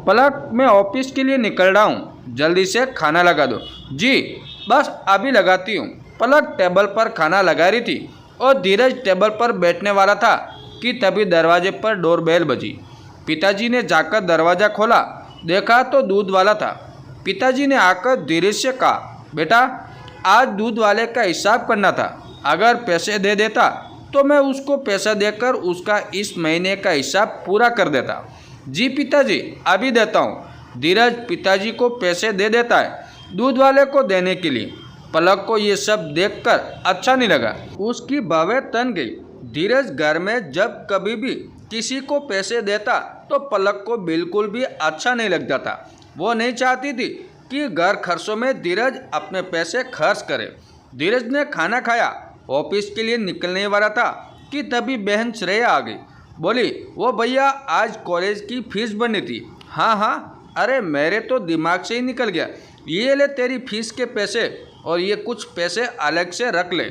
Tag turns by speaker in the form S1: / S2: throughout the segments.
S1: पलक मैं ऑफिस के लिए निकल रहा हूँ, जल्दी से खाना लगा दो। जी बस अभी लगाती हूँ। पलक टेबल पर खाना लगा रही थी और धीरज टेबल पर बैठने वाला था कि तभी दरवाजे पर डोरबेल बजी। पिताजी ने जाकर दरवाज़ा खोला, देखा तो दूध वाला था। पिताजी ने आकर धीरज से कहा, बेटा आज दूध वाले का हिसाब करना था, अगर पैसे दे देता तो मैं उसको पैसा देकर उसका इस महीने का हिसाब पूरा कर देता। जी पिताजी अभी देता हूँ। धीरज पिताजी को पैसे दे देता है दूध वाले को देने के लिए। पलक को ये सब देखकर अच्छा नहीं लगा, उसकी बावें तन गई। धीरज घर में जब कभी भी किसी को पैसे देता तो पलक को बिल्कुल भी अच्छा नहीं लगता था। वो नहीं चाहती थी कि घर खर्चों में धीरज अपने पैसे खर्च करे। धीरज ने खाना खाया, ऑफिस के लिए निकलने वाला था कि तभी बहन श्रेया आ गई। बोली, वो भैया आज कॉलेज की फीस भरनी थी। हाँ हाँ, अरे मेरे तो दिमाग से ही निकल गया। ये ले तेरी फीस के पैसे और ये कुछ पैसे अलग से रख ले,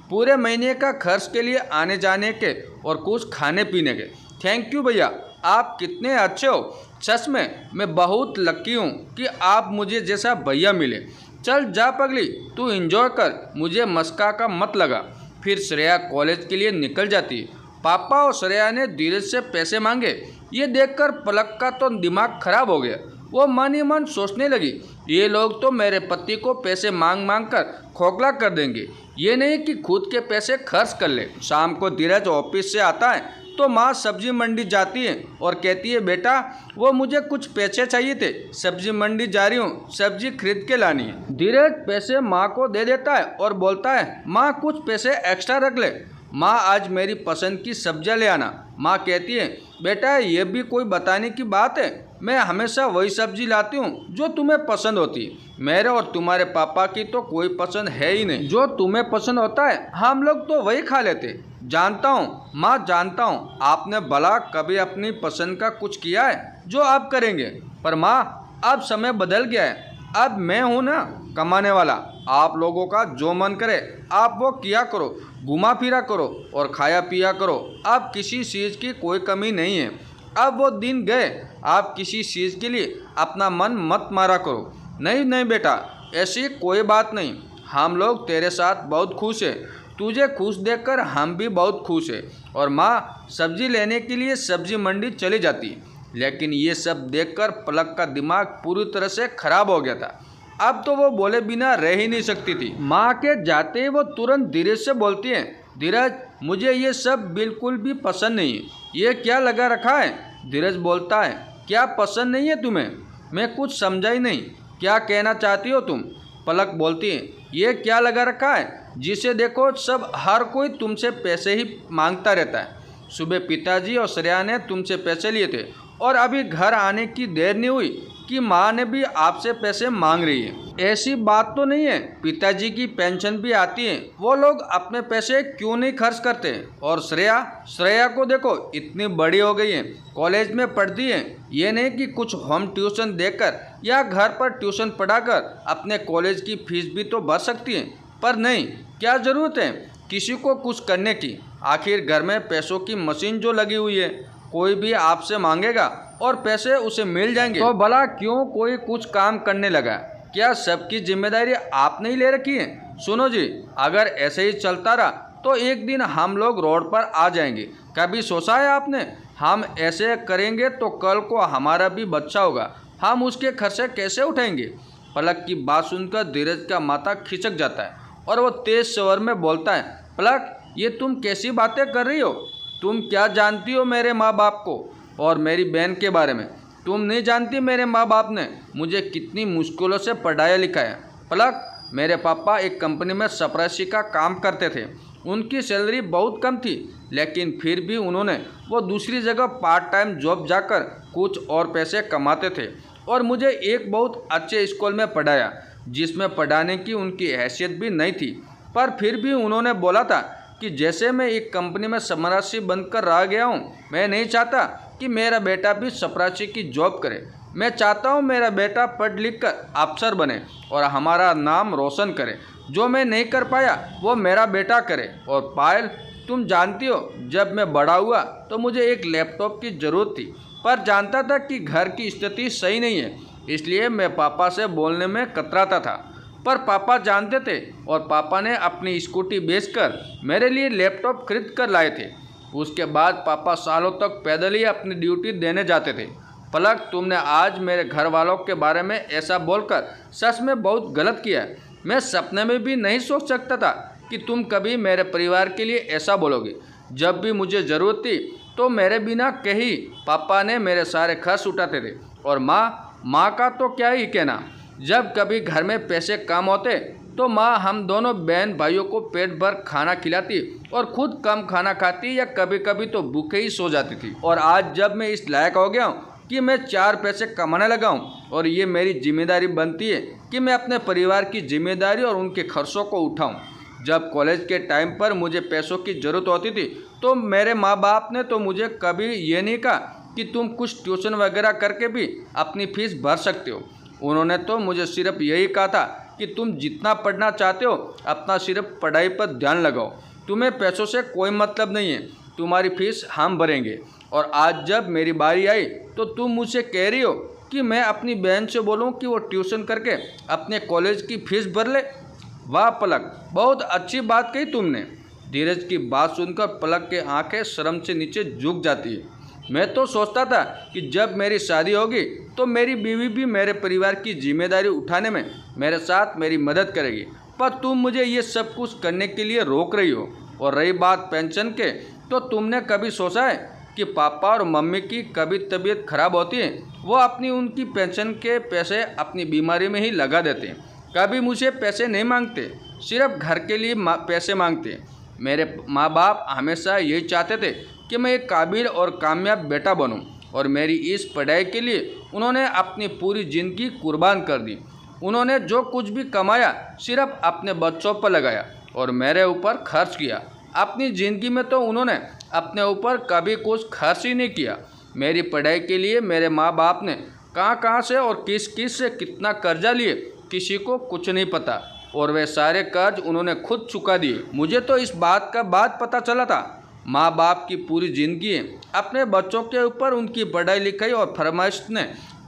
S1: पूरे महीने का खर्च के लिए आने जाने के और कुछ खाने पीने के। थैंक यू भैया, आप कितने अच्छे हो। सच में मैं बहुत लकी हूँ कि आप मुझे जैसा भैया मिले। चल जा पगली, तू एंजॉय कर, मुझे मस्का का मत लगा। फिर श्रेया कॉलेज के लिए निकल जाती है। पापा और श्रेया ने धीरज से पैसे मांगे। ये देखकर पलक का तो दिमाग खराब हो गया। वो मन ही मन सोचने लगी, ये लोग तो मेरे पति को पैसे मांग मांग कर खोखला कर देंगे, ये नहीं कि खुद के पैसे खर्च कर ले। शाम को धीरज ऑफिस से आता है तो माँ सब्जी मंडी जाती है और कहती है, बेटा वो मुझे कुछ पैसे चाहिए थे, सब्जी मंडी जा रही हूँ, सब्जी खरीद के लानी है। धीरज पैसे माँ को दे देता है और बोलता है, माँ कुछ पैसे एक्स्ट्रा रख ले, माँ आज मेरी पसंद की सब्जियाँ ले आना। माँ कहती है, बेटा ये भी कोई बताने की बात है, मैं हमेशा वही सब्जी लाती हूँ जो तुम्हें पसंद होती है। मेरे और तुम्हारे पापा की तो कोई पसंद है ही नहीं, जो तुम्हें पसंद होता है हम लोग तो वही खा लेते। जानता हूँ माँ, जानता हूँ आपने भला कभी अपनी पसंद का कुछ किया है जो आप करेंगे, पर माँ अब समय बदल गया है, अब मैं हूँ ना कमाने वाला। आप लोगों का जो मन करे आप वो किया करो, घुमा फिरा करो और खाया पिया करो, अब किसी चीज़ की कोई कमी नहीं है। अब वो दिन गए, आप किसी चीज़ के लिए अपना मन मत मारा करो। नहीं नहीं बेटा, ऐसी कोई बात नहीं, हम लोग तेरे साथ बहुत खुश हैं, तुझे खुश देखकर हम भी बहुत खुश हैं। और माँ सब्जी लेने के लिए सब्जी मंडी चली जाती, लेकिन ये सब देखकर पलक का दिमाग पूरी तरह से खराब हो गया था। अब तो वो बोले बिना रह ही नहीं सकती थी। माँ के जाते ही वो तुरंत धीरज से बोलती है, धीरज मुझे ये सब बिल्कुल भी पसंद नहीं है, ये क्या लगा रखा है। धीरज बोलता है, क्या पसंद नहीं है तुम्हें, मैं कुछ समझा ही नहीं, क्या कहना चाहती हो तुम। पलक बोलती है, ये क्या लगा रखा है, जिसे देखो सब हर कोई तुमसे पैसे ही मांगता रहता है। सुबह पिताजी और श्रेया ने तुमसे पैसे लिए थे और अभी घर आने की देर नहीं हुई कि माँ ने भी आपसे पैसे मांग रही है। ऐसी बात तो नहीं है, पिताजी की पेंशन भी आती है, वो लोग अपने पैसे क्यों नहीं खर्च करते। और श्रेया को देखो इतनी बड़ी हो गई है, कॉलेज में पढ़ती है, ये नहीं कि कुछ होम ट्यूशन देकर या घर पर ट्यूशन पढ़ाकर अपने कॉलेज की फीस भी तो भर सकती है, पर नहीं, क्या ज़रूरत है किसी को कुछ करने की। आखिर घर में पैसों की मशीन जो लगी हुई है, कोई भी आपसे मांगेगा और पैसे उसे मिल जाएंगे, तो भला क्यों कोई कुछ काम करने लगा। क्या सबकी जिम्मेदारी आपने ही ले रखी है। सुनो जी, अगर ऐसे ही चलता रहा तो एक दिन हम लोग रोड पर आ जाएंगे। कभी सोचा है आपने, हम ऐसे करेंगे तो कल को हमारा भी बच्चा होगा, हम उसके खर्चे कैसे उठाएंगे। पलक की बात सुनकर धीरज का माथा खिसक जाता है और वो तेज स्वर में बोलता है, पलक ये तुम कैसी बातें कर रही हो, तुम क्या जानती हो मेरे माँ बाप को और मेरी बहन के बारे में। तुम नहीं जानती मेरे माँ बाप ने मुझे कितनी मुश्किलों से पढ़ाया लिखाया। पलक, मेरे पापा एक कंपनी में चपरासी का काम करते थे, उनकी सैलरी बहुत कम थी, लेकिन फिर भी उन्होंने वो दूसरी जगह पार्ट टाइम जॉब जाकर कुछ और पैसे कमाते थे और मुझे एक बहुत अच्छे स्कूल में पढ़ाया, जिसमें पढ़ाने की उनकी हैसियत भी नहीं थी। पर फिर भी उन्होंने बोला था कि जैसे मैं एक कंपनी में चपरासी बनकर रह गया हूँ, मैं नहीं चाहता कि मेरा बेटा भी चपरासी की जॉब करे। मैं चाहता हूँ मेरा बेटा पढ़ लिख कर अफसर बने और हमारा नाम रोशन करे। जो मैं नहीं कर पाया वो मेरा बेटा करे। और पायल, तुम जानती हो जब मैं बड़ा हुआ तो मुझे एक लैपटॉप की ज़रूरत थी, पर जानता था कि घर की स्थिति सही नहीं है, इसलिए मैं पापा से बोलने में कतराता था। पर पापा जानते थे और पापा ने अपनी स्कूटी बेचकर मेरे लिए लैपटॉप खरीद कर लाए थे। उसके बाद पापा सालों तक पैदल ही अपनी ड्यूटी देने जाते थे। पलक, तुमने आज मेरे घर वालों के बारे में ऐसा बोलकर सच में बहुत गलत किया। मैं सपने में भी नहीं सोच सकता था कि तुम कभी मेरे परिवार के लिए ऐसा बोलोगे। जब भी मुझे ज़रूरत थी तो मेरे बिना कही पापा ने मेरे सारे खर्च उठाते थे। और माँ का तो क्या ही कहना। जब कभी घर में पैसे कम होते तो माँ हम दोनों बहन भाइयों को पेट भर खाना खिलाती और खुद कम खाना खाती या कभी कभी तो भूखे ही सो जाती थी। और आज जब मैं इस लायक हो गया हूँ कि मैं 4 पैसे कमाने लगा हूँ और ये मेरी जिम्मेदारी बनती है कि मैं अपने परिवार की जिम्मेदारी और उनके खर्चों को उठाऊँ। जब कॉलेज के टाइम पर मुझे पैसों की ज़रूरत होती थी तो मेरे माँ बाप ने तो मुझे कभी ये नहीं कहा कि तुम कुछ ट्यूशन वगैरह करके भी अपनी फीस भर सकते हो। उन्होंने तो मुझे सिर्फ यही कहा था कि तुम जितना पढ़ना चाहते हो अपना सिर्फ पढ़ाई पर ध्यान लगाओ, तुम्हें पैसों से कोई मतलब नहीं है, तुम्हारी फीस हम भरेंगे। और आज जब मेरी बारी आई तो तुम मुझसे कह रही हो कि मैं अपनी बहन से बोलूं कि वो ट्यूशन करके अपने कॉलेज की फीस भर ले। वाह पलक, बहुत अच्छी बात कही तुमने। धीरज की बात सुनकर पलक के आंखें शर्म से नीचे झुक जाती है। मैं तो सोचता था कि जब मेरी शादी होगी तो मेरी बीवी भी मेरे परिवार की जिम्मेदारी उठाने में मेरे साथ मेरी मदद करेगी, पर तुम मुझे ये सब कुछ करने के लिए रोक रही हो। और रही बात पेंशन के, तो तुमने कभी सोचा है कि पापा और मम्मी की कभी तबीयत खराब होती है, वो अपनी उनकी पेंशन के पैसे अपनी बीमारी में ही लगा देते हैं। कभी मुझे पैसे नहीं मांगते, सिर्फ घर के लिए पैसे मांगते हैं। मेरे माँ बाप हमेशा यही चाहते थे कि मैं एक काबिल और कामयाब बेटा बनूं, और मेरी इस पढ़ाई के लिए उन्होंने अपनी पूरी ज़िंदगी कुर्बान कर दी। उन्होंने जो कुछ भी कमाया सिर्फ अपने बच्चों पर लगाया और मेरे ऊपर खर्च किया। अपनी ज़िंदगी में तो उन्होंने अपने ऊपर कभी कुछ खर्च ही नहीं किया। मेरी पढ़ाई के लिए मेरे माँ बाप ने कहाँ से और किस किस से कितना कर्जा लिए किसी को कुछ नहीं पता, और वे सारे कर्ज उन्होंने खुद चुका दिए। मुझे तो इस बात का बाद पता चला था। माँ बाप की पूरी ज़िंदगी अपने बच्चों के ऊपर उनकी पढ़ाई लिखाई और फरमाइश ने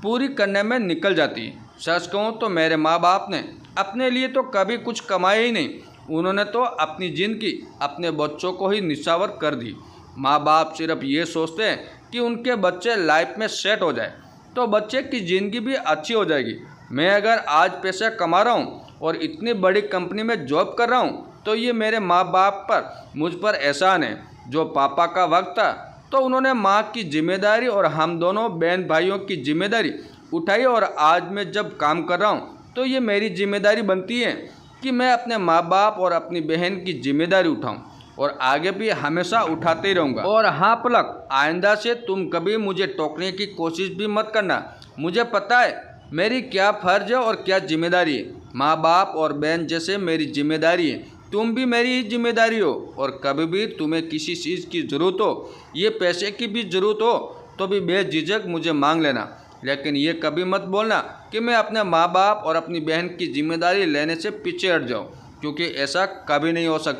S1: पूरी करने में निकल जाती है। सच कहूँ तो मेरे माँ बाप ने अपने लिए तो कभी कुछ कमाया ही नहीं, उन्होंने तो अपनी ज़िंदगी अपने बच्चों को ही निछावर कर दी। माँ बाप सिर्फ ये सोचते हैं कि उनके बच्चे लाइफ में सेट हो जाए तो बच्चे की ज़िंदगी भी अच्छी हो जाएगी। मैं अगर आज पैसे कमा रहा हूँ और इतनी बड़ी कंपनी में जॉब कर रहा हूँ तो ये मेरे माँ बाप पर मुझ पर एहसान है। जो पापा का वक्त था तो उन्होंने माँ की जिम्मेदारी और हम दोनों बहन भाइयों की जिम्मेदारी उठाई, और आज मैं जब काम कर रहा हूँ तो ये मेरी जिम्मेदारी बनती है कि मैं अपने माँ बाप और अपनी बहन की जिम्मेदारी उठाऊँ, और आगे भी हमेशा उठाते ही रहूँगा। और हाँ पलक, आइंदा से तुम कभी मुझे टोकने की कोशिश भी मत करना। मुझे पता है मेरी क्या फ़र्ज है और क्या जिम्मेदारी है। माँ बाप और बहन जैसे मेरी जिम्मेदारी है, तुम भी मेरी ही जिम्मेदारी हो। और कभी भी तुम्हें किसी चीज़ की ज़रूरत हो, ये पैसे की भी ज़रूरत हो, तो भी बेझिझक मुझे मांग लेना। लेकिन ये कभी मत बोलना कि मैं अपने माँ बाप और अपनी बहन की जिम्मेदारी लेने से पीछे हट जाऊँ, क्योंकि ऐसा कभी नहीं हो सकता।